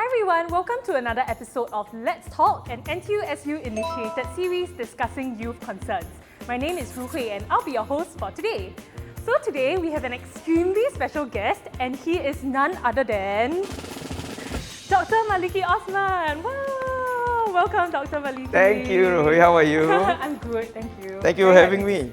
everyone, welcome to another episode of Let's Talk, an NTUSU initiated series discussing youth concerns. My name is Ru Hui and I'll be your host for today. So today we have an extremely special guest and he is none other than Dr. Maliki Osman. Wow! Welcome, Dr. Maliki. Thank you, Ru Hui. How are you? I'm good, thank you. Thank you for having me.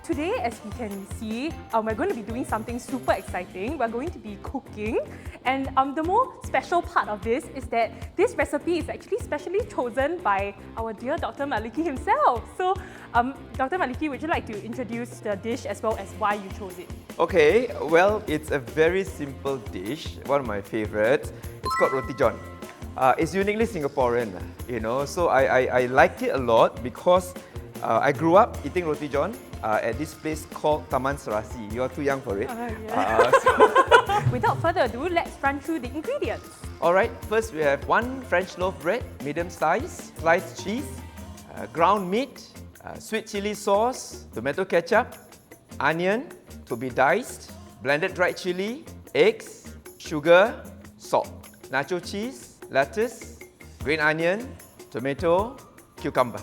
Today, as we can see, we're going to be doing something super exciting. We're going to be cooking. And the more special part of this is that this recipe is actually specially chosen by our dear Dr. Maliki himself. So, Dr. Maliki, would you like to introduce the dish as well as why you chose it? Okay, well, it's a very simple dish, one of my favorites. It's called roti john. It's uniquely Singaporean, you know, so I liked it a lot because I grew up eating roti john at this place called Taman Serasi. You're too young for it. Without further ado, let's run through the ingredients. Alright, first we have 1 French loaf bread, medium size, sliced cheese, ground meat, sweet chili sauce, tomato ketchup, onion to be diced, blended dried chili, eggs, sugar, salt, nacho cheese, lettuce, green onion, tomato, cucumber.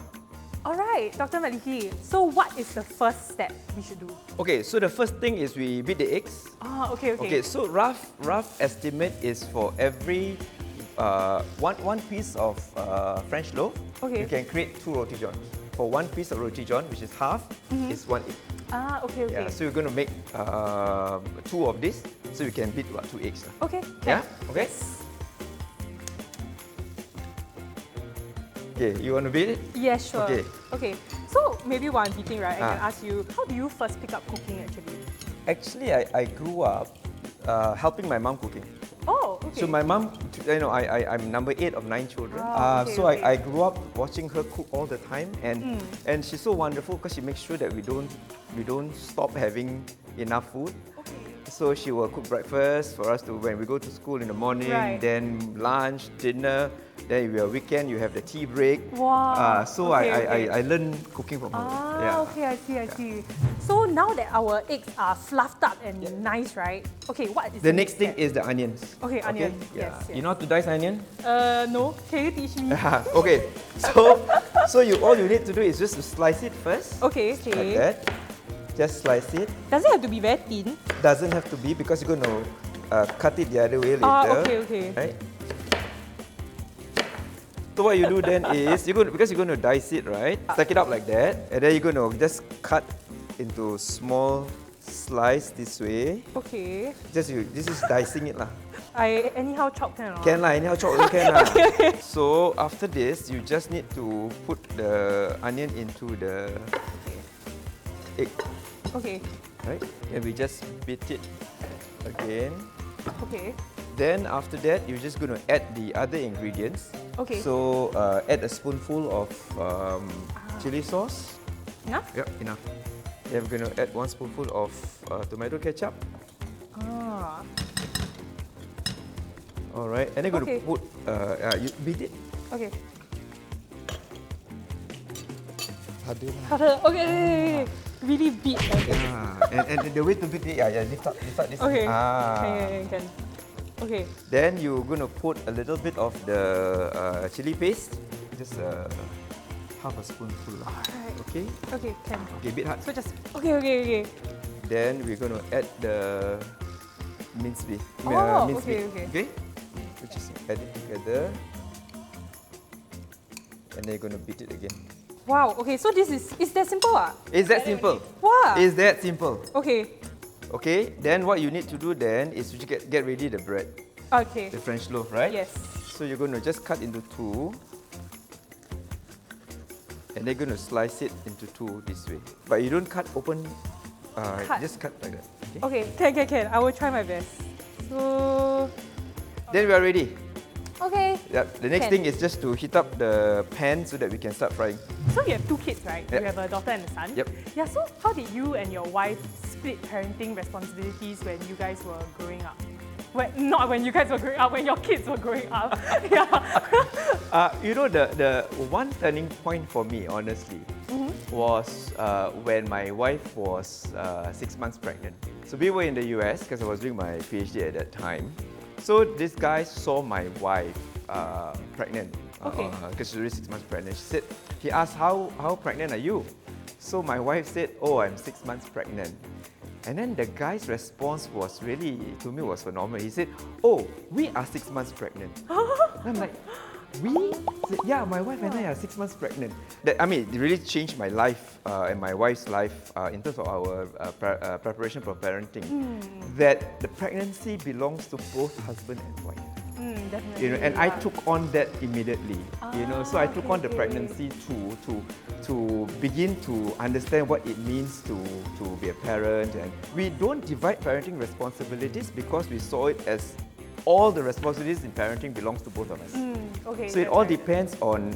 Alright, Dr. Maliki, so what is the first step we should do? Okay, so the first thing is we beat the eggs. Okay. Okay, so rough estimate is for every one piece of French loaf, you can create 2 roti john. For 1 piece of roti john, which is half, is 1 egg. Okay. Yeah, so you're going to make 2 of this, so you can beat about 2 eggs. Okay. Yeah? Okay. Okay, you want to beat it? Yeah, sure. Okay. So maybe while I'm beating, right, I can ask you, how do you first pick up cooking actually? Actually, I grew up helping my mom cooking. Oh, okay. So my mom, you know, I'm number 8 of 9 children. So I grew up watching her cook all the time, and she's so wonderful because she makes sure that we don't stop having enough food. So she will cook breakfast for us to when we go to school in the morning, then lunch, dinner. Then if you're weekend, you have the tea break. Wow. So I learned cooking from her. Okay, I see. So now that our eggs are fluffed up and nice, right? Okay, what is the next thing is the onions. Okay, onions. Yes. You know how to dice onion? No. Can you teach me? Okay. So all you need to do is just to slice it first. Okay. Like that. Just slice it. Does it have to be very thin? Doesn't have to be because you're going to cut it the other way later. Okay. Right? So what you do then is, because you're going to dice it, right? Stack it up like that, and then you're going to just cut into small slice this way. Okay. This is dicing it lah. I anyhow chop can or not? Can lah, anyhow chop also can lah. Okay. So after this, you just need to put the onion into the egg. Okay. Right? And we just beat it again. Okay. Then after that, you're just going to add the other ingredients. Okay. So add a spoonful of chili sauce. Enough? Yep, enough. Then we're going to add 1 spoonful of tomato ketchup. All right, and then we're going to put. You beat it. Okay. Harder. Okay. Really beat. And the way to beat it, lift up this. Okay. Can. Okay. Then you're going to put a little bit of the chili paste, just half a spoonful. Alright. Okay. Okay, can. Okay, bit hard. So just okay. Then we're going to add the minced beef. Minced beef. Okay. Which is add it together, and then you're going to beat it again. Wow. Okay. So this is that simple? Is that simple? Wow. Is that simple? Okay. Then what you need to do then is to get ready the bread. Okay. The French loaf, right? Yes. So you're going to just cut into 2. And they're going to slice it into 2 this way. But you don't cut open, just cut like that. Okay, can. I will try my best. So... Then we are ready. Okay. The next thing is just to heat up the pan so that we can start frying. So you have 2 kids, right? Yep. You have a daughter and a son? Yep. Yeah, so how did you and your wife split parenting responsibilities when you guys were growing up? Not when you guys were growing up, when your kids were growing up. You know, the one turning point for me, honestly, was when my wife was 6 months pregnant. So we were in the US because I was doing my PhD at that time. So this guy saw my wife pregnant because she was already 6 months pregnant. He asked, how pregnant are you? So my wife said, oh, I'm 6 months pregnant. And then the guy's response was really, to me, was phenomenal. He said, oh, we are 6 months pregnant. And I'm like, we? Yeah, my wife and I are 6 months pregnant. It really changed my life and my wife's life in terms of our preparation for parenting. That the pregnancy belongs to both husband and wife. Definitely. And I took on that immediately. So I took on the pregnancy to begin to understand what it means to be a parent. And we don't divide parenting responsibilities because we saw it as all the responsibilities in parenting belongs to both of us. So it all depends on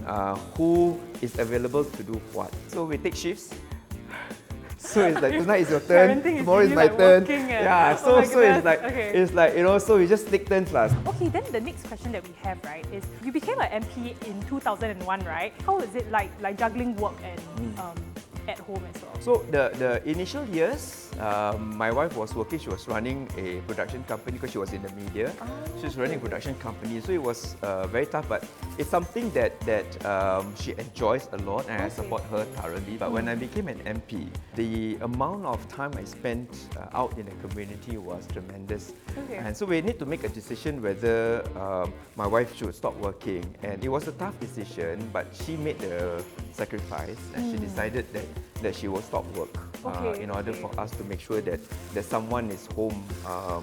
who is available to do what. So we take shifts. So it's like tonight is your turn, tomorrow is my turn. Yeah, so it's like so we just take turns last. Okay, then the next question that we have, right, is you became an MP in 2001, right? How is it like juggling work and at home as well? So the initial years, my wife was working. She was running a production company because she was in the media. She was running a production company, so it was very tough. But it's something that she enjoys a lot, and I support her thoroughly. But when I became an MP, the amount of time I spent out in the community was tremendous. And so we need to make a decision whether my wife should stop working. And it was a tough decision, but she made the sacrifice, and she decided that she will stop work in order for us to make sure that someone is home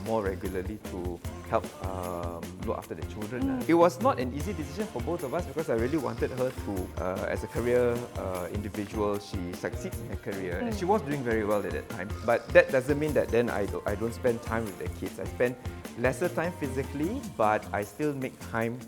more regularly to help look after the children. It was not an easy decision for both of us because I really wanted her to, as a career individual, she succeeds in her career, and she was doing very well at that time. But that doesn't mean that then I don't spend time with the kids. I spend lesser time physically, but I still make time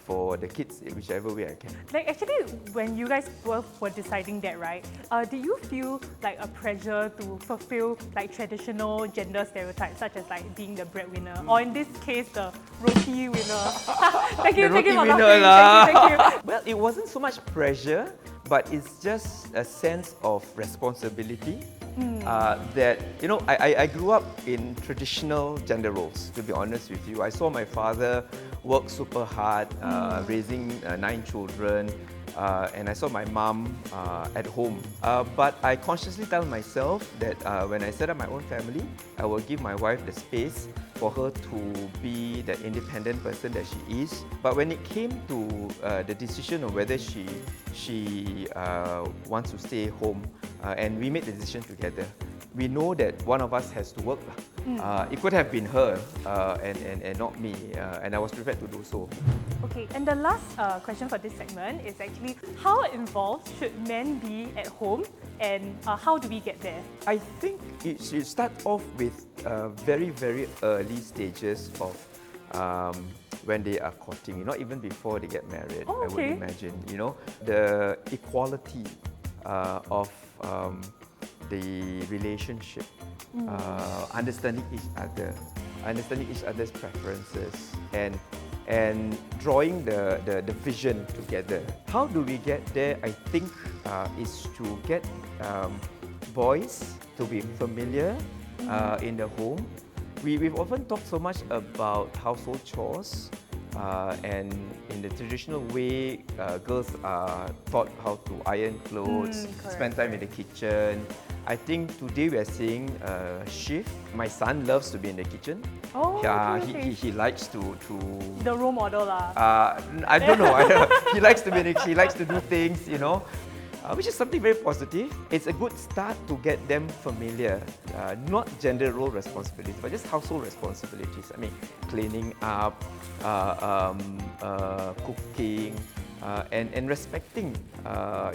for the kids in whichever way I can. Like actually, when you guys both were deciding that, right, did you feel like a pressure to fulfill like traditional gender stereotypes such as like being the breadwinner, or in this case, the roti winner? Thank you for laughing. Thank you. Well, it wasn't so much pressure, but it's just a sense of responsibility. That I grew up in traditional gender roles, to be honest with you. I saw my father work super hard, raising 9 children, and I saw my mom at home. But I consciously tell myself that when I set up my own family, I will give my wife the space for her to be the independent person that she is. But when it came to the decision of whether she wants to stay home, and we made the decision together, we know that one of us has to work. It could have been her and not me, and I was prepared to do so. Okay, and the last question for this segment is actually, how involved should men be at home, and how do we get there? I think it should start off with very, very early stages of when they are courting, not even before they get married. I would imagine, the equality of the relationship, understanding each other, understanding each other's preferences, and drawing the vision together. How do we get there? I think is to get boys to be familiar in the home. We've often talked so much about household chores, and in the traditional way, girls are taught how to iron clothes, spend time in the kitchen. I think today we are seeing a shift. My son loves to be in the kitchen. He likes to the role model lah. I don't know. He likes to be. He likes to do things, which is something very positive. It's a good start to get them familiar, not gender role responsibilities, but just household responsibilities. Cleaning up, cooking, and respecting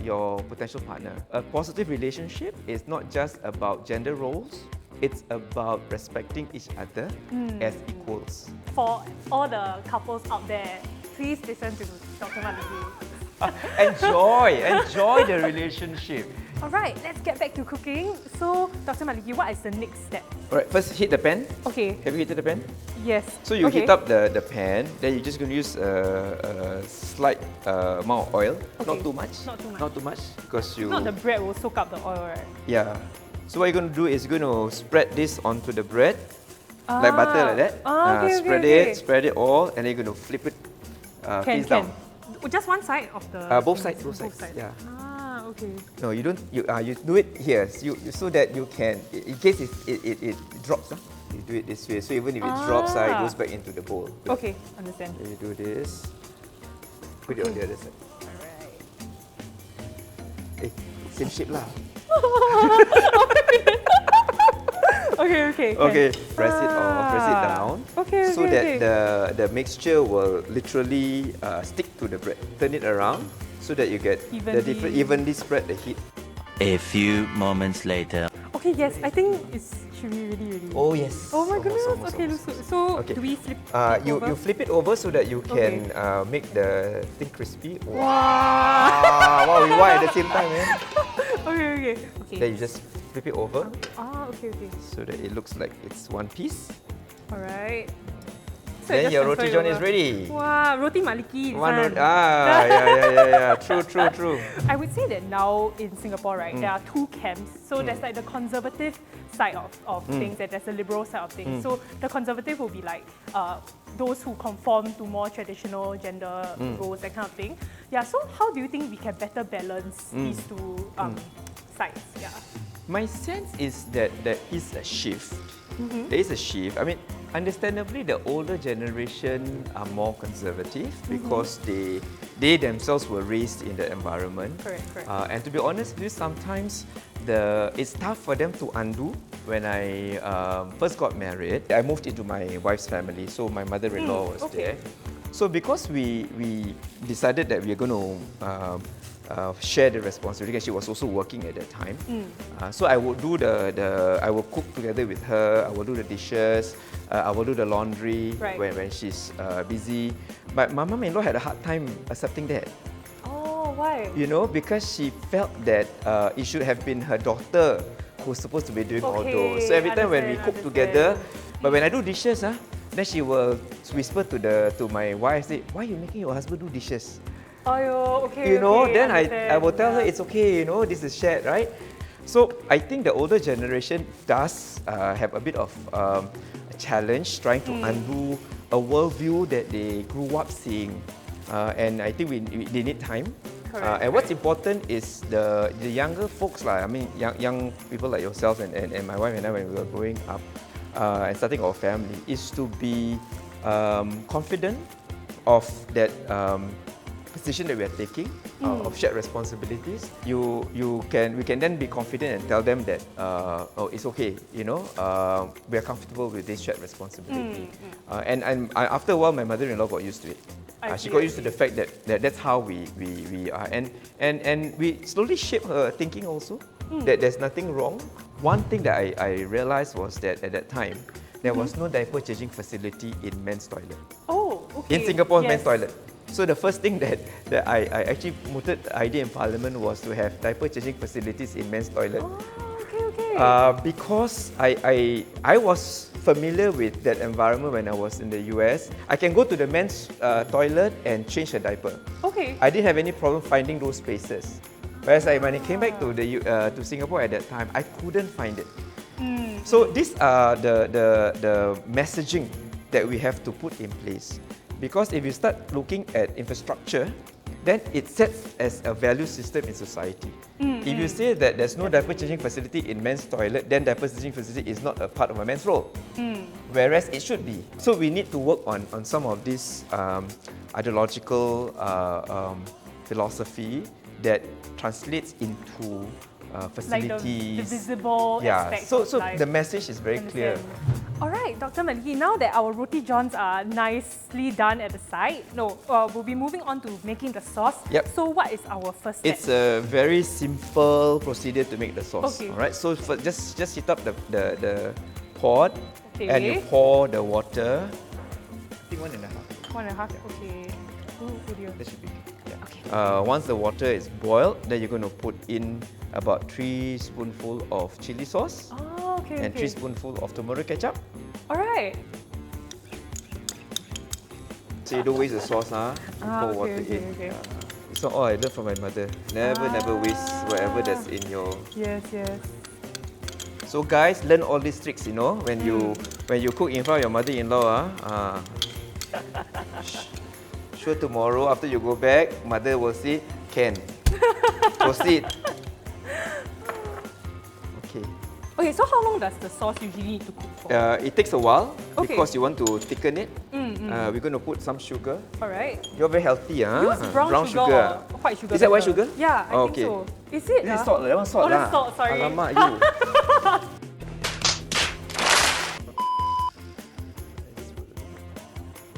your potential partner. A positive relationship is not just about gender roles. It's about respecting each other as equals. For all the couples out there, please listen to Dr. Maliki. Enjoy the relationship. All right, let's get back to cooking. So, Dr. Maliki, what is the next step? All right, first hit the pan. Okay. Have you hit the pan? Yes. So you heat up the pan, then you're just going to use a slight amount of oil. Not too much. Not too much. Not too much, because you... Not the bread will soak up the oil, right? Yeah. So what you're going to do is you're going to spread this onto the bread, like butter like that. Spread it all, and then you're going to flip it face down. Just one side of the... both sides. Yeah. Okay. No, you don't. You do it here, so that you can, in case it drops. You do it this way, so even if it drops, it goes back into the bowl. Okay, understand. Then you do this. Put it on the other side. Alright. Same shape lah. Okay. Press it down. So that the mixture will literally stick to the bread. Turn it around so that you get evenly spread the heat. A few moments later. Okay, yes, I think it should be really. Oh yes. Oh my goodness. Okay, looks good. So do we flip it over? You flip it over so that you can make the thing crispy. Wow. Wow, we want at the same time, man. Okay. Then you just flip it over. Okay. So that it looks like it's one piece. Alright. So Then your roti john is ready. Wow, roti Maliki. Yeah. True. I would say that now in Singapore, right, there are two camps. So there's like the conservative side of things, and there's the liberal side of things. So the conservative will be like those who conform to more traditional gender roles, that kind of thing. Yeah. So how do you think we can better balance these two sides? Yeah. My sense is that there is a shift. There is a shift. I mean, understandably, the older generation are more conservative because they themselves were raised in the environment. Correct. And to be honest with you, sometimes it's tough for them to undo. When I first got married, I moved into my wife's family, so my mother-in-law was there. So because we decided that we are going to share the responsibility, and she was also working at that time. So I would do I will cook together with her. I will do the dishes. I will do the laundry when she's busy. But my mom-in-law had a hard time accepting that. Oh, why? You know, because she felt that it should have been her daughter who's supposed to be doing all those. So every time when we cook together, but when I do dishes, then she will whisper to my wife, say, "Why are you making your husband do dishes?" Okay. Then I will tell her it's okay, this is shared, right? So I think the older generation does have a bit of a challenge trying to undo a worldview that they grew up seeing. And I think they need time. And what's important is the younger folks, I mean, young people like yourself and my wife and I, when we were growing up and starting our family, is to be confident of that position that we are taking of shared responsibilities. We can then be confident and tell them that it's okay. We are comfortable with this shared responsibility. And after a while, my mother-in-law got used to it. She got used to the fact that that's how we are, and we slowly shape her thinking also. That there's nothing wrong. One thing that I realized was that at that time there was no diaper changing facility in men's toilet. In Singapore, men's toilet. So the first thing that I actually mooted the idea in Parliament was to have diaper changing facilities in men's toilet. Because I was familiar with that environment when I was in the US. I can go to the men's toilet and change a diaper. I didn't have any problem finding those spaces. Whereas when I came back to Singapore at that time, I couldn't find it. So these are the messaging that we have to put in place. Because if you start looking at infrastructure, then it sets as a value system in society. If you say that there's no diaper changing facility in men's toilet, then diaper changing facility is not a part of a men's role. Whereas it should be. So we need to work on some of this ideological philosophy that translates into facilities. Like the visible aspects of life. The message is very clear. Alright, Dr. Maliki, now that our roti johns are nicely done at the side, we'll be moving on to making the sauce. So what is our first step? It's a very simple procedure to make the sauce. Alright, so just heat up the pot and you pour the water. I think 1.5. 1.5, okay. That should be good. Once the water is boiled, then you're going to put in about 3 spoonfuls of chili sauce and 3 spoonfuls of tomato ketchup. Alright. So you don't waste the sauce, huh? You pour water in. It's not all I learned from my mother. Never waste whatever that's in your. Yes. So guys, learn all these tricks, you know, when you cook in front of your mother-in-law. Sure, tomorrow after you go back, mother will say, can. Proceed. Okay, so how long does the sauce usually need to cook for? It takes a while because you want to thicken it. We're going to put some sugar. Alright. You're very healthy, huh? Use brown sugar or white sugar. Is that white sugar? Yeah, I think so. Is it? This is salt. That one's salt. Oh, that's salt, sorry. Alamak, you.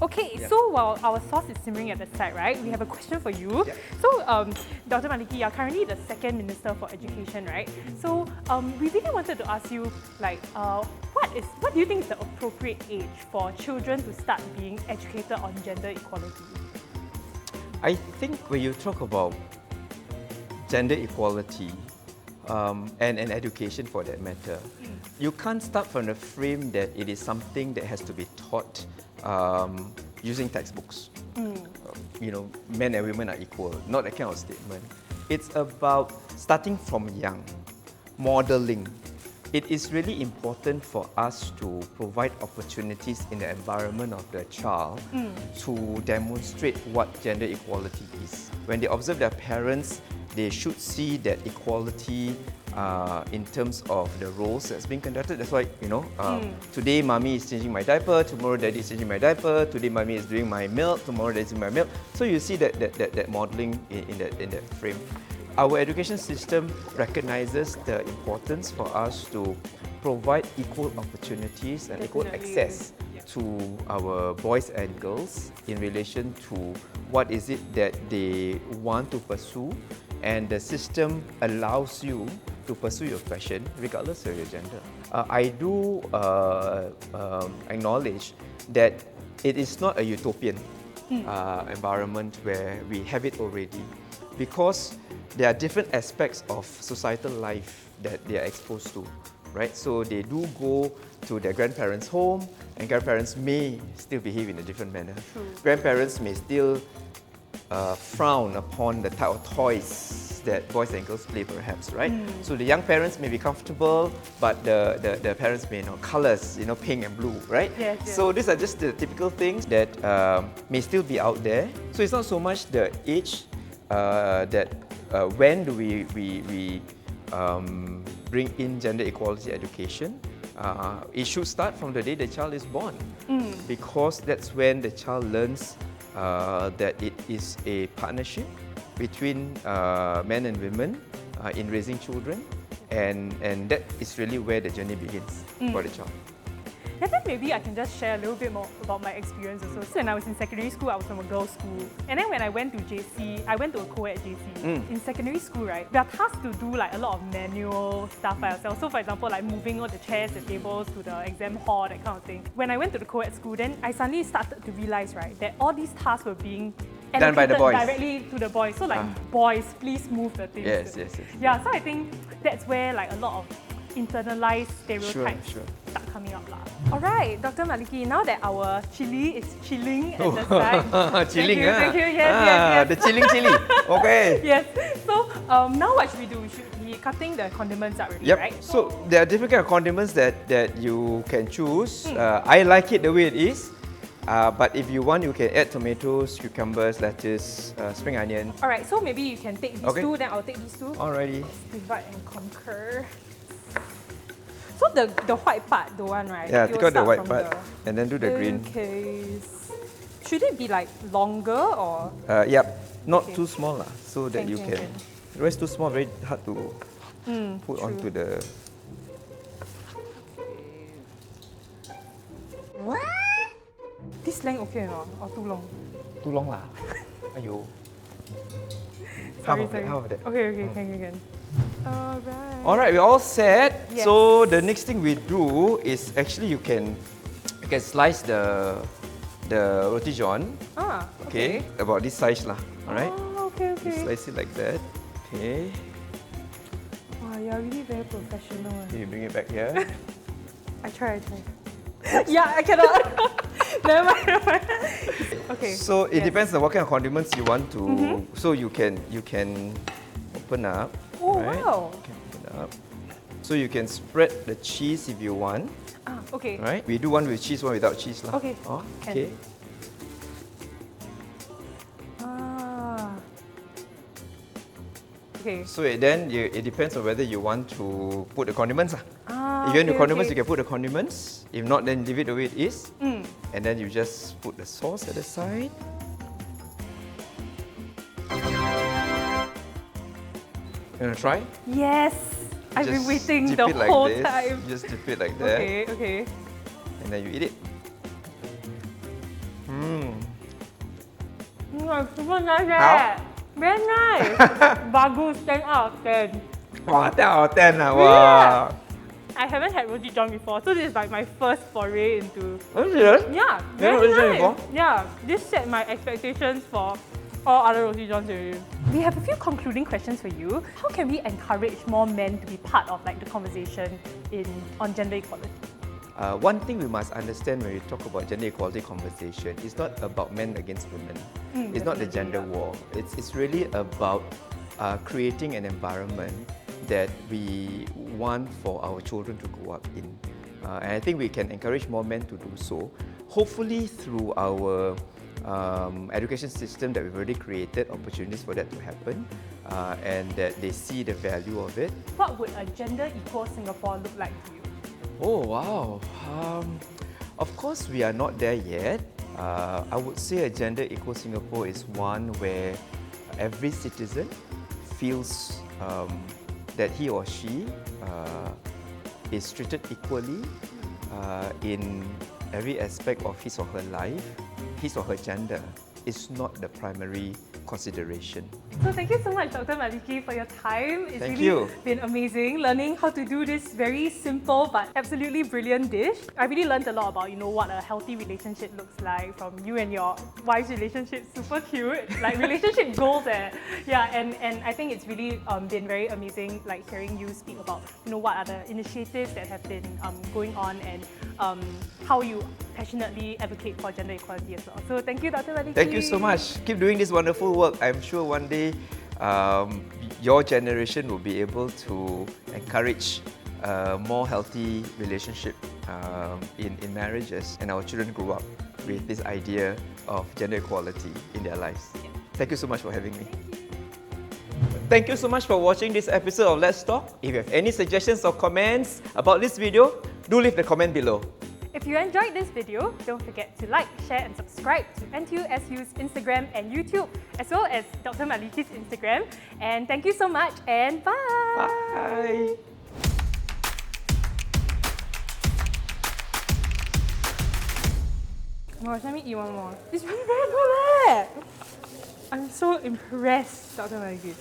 Okay, so while our sauce is simmering at the side, right, we have a question for you. Yeah. So, Dr. Maliki, you're currently the second Minister for Education, right? So, we really wanted to ask you, like, what do you think is the appropriate age for children to start being educated on gender equality? I think when you talk about gender equality and education for that matter, you can't start from the frame that it is something that has to be taught using textbooks. You know, men and women are equal, not that kind of statement. It's about starting from young, modeling. It is really important for us to provide opportunities in the environment of the child to demonstrate what gender equality is. When they observe their parents, they should see that equality in terms of the roles that's being conducted. That's why, you know, today mommy is changing my diaper, tomorrow daddy is changing my diaper, today mommy is doing my milk, tomorrow daddy is doing my milk. So you see that modeling in that frame. Our education system recognizes the importance for us to provide equal opportunities and equal access to our boys and girls in relation to what is it that they want to pursue, and the system allows you to pursue your passion regardless of your gender. I do acknowledge that it is not a utopian environment where we have it already, because there are different aspects of societal life that they are exposed to, right? So they do go to their grandparents' home, and grandparents may still behave in a different manner. Grandparents may still frown upon the type of toys that boys and girls play, perhaps, right? So the young parents may be comfortable, but the parents may know colors, you know, pink and blue, right? Yes. So these are just the typical things that may still be out there. So it's not so much the age that when do we bring in gender equality education. It should start from the day the child is born, because that's when the child learns that it is a partnership between men and women in raising children, and that is really where the journey begins for the child. I think maybe I can just share a little bit more about my experience also. So when I was in secondary school, I was from a girls' school. And then when I went to JC, I went to a co-ed JC. In secondary school, right, we are tasked to do like a lot of manual stuff by ourselves. So for example, like moving all the chairs and tables to the exam hall, that kind of thing. When I went to the co-ed school, then I suddenly started to realize, right, that all these tasks were being done by the boys. Directly to the boys. So like, boys, please move the things. Yes. Yeah, so I think that's where like a lot of internalized stereotypes start coming up. Alright, Dr. Maliki, now that our chili is chilling at the side. Chilling, thank you. Yes. The chilling chili. Okay. Yes. So now what should we do? We should be cutting the condiments out already, right? So there are different kind of condiments that you can choose. I like it the way it is. But if you want, you can add tomatoes, cucumbers, lettuce, spring onion. Alright, so maybe you can take these two, then I'll take these two. Alrighty. Divide and conquer. So the white part, the one, right? Yeah, take out the white part and then do the green. Okay. Should it be like longer or? Yep, not too small lah, so that you can. The rest too small, very hard to put onto the. What? This length okay or too long? Too long lah. Ayo. Sorry. Half of that. Okay, can. Alright, we're all set. Yes. So the next thing we do is actually you can slice the roti john. Okay. About this size lah. Alright. Okay. You slice it like that. Okay. Wow, you're really very professional. Okay, you bring it back here. I try. Yeah, I cannot. Never mind. Okay. So it yes. depends on what kind of condiments you want to. So you can open up. Oh, right? wow. You can open up. So you can spread the cheese if you want. Ah, okay. Right? We do one with cheese, one without cheese lah. Okay. Oh, Can. okay. Ah. Okay. So it depends on whether you want to put the condiments lah. Ah, If you want the okay, condiments, okay. you can put the condiments. If not, then leave it the way it is. Mm. And then you just put the sauce at the side. You want to try? Yes. I've been Just waiting dip the it like whole this. time. Just dip it like that. Okay, okay. And then you eat it. Super nice How? eh. Very nice. Bagus, 10 out of 10. Wow, 10 out of 10 lah. Really? Wow. I haven't had roti john before, so this is like my first foray into. Oh, serious? Yeah, You haven't very roti john nice. before? Yeah, this set my expectations for all other roti johns already. We have a few concluding questions for you. How can we encourage more men to be part of like the conversation on gender equality? One thing we must understand when we talk about gender equality conversation, it's not about men against women. It's not the gender war. It's really about creating an environment that we want for our children to grow up in. And I think we can encourage more men to do so, hopefully through our education system that we've already created opportunities for that to happen, and that they see the value of it. What would a gender equal Singapore look like to you? Oh, wow. Of course, we are not there yet. I would say a gender equal Singapore is one where every citizen feels that he or she is treated equally in every aspect of his or her life. His or her gender is not the primary consideration. So thank you so much, Dr. Maliki, for your time. It's Thank really you. been amazing learning how to do this very simple but absolutely brilliant dish. I really learned a lot about, what a healthy relationship looks like from you and your wife's relationship. Super cute, like relationship goals. Yeah, and I think it's really been very amazing, like hearing you speak about, what are the initiatives that have been going on and how you passionately advocate for gender equality as well. So thank you, Dr. Maliki. Thank you so much. Keep doing this wonderful work. I'm sure one day your generation will be able to encourage more healthy relationship in marriages, and our children grow up with this idea of gender equality in their lives. Thank you so much for having me. Thank you so much for watching this episode of Let's Talk. If you have any suggestions or comments about this video, do leave the comment below. If you enjoyed this video, don't forget to like, share and subscribe to NTUSU's Instagram and YouTube, as well as Dr. Maliki's Instagram. And thank you so much and bye! Bye! Oh my gosh, let me eat one more. It's really very good. I'm so impressed, Dr. Maliki.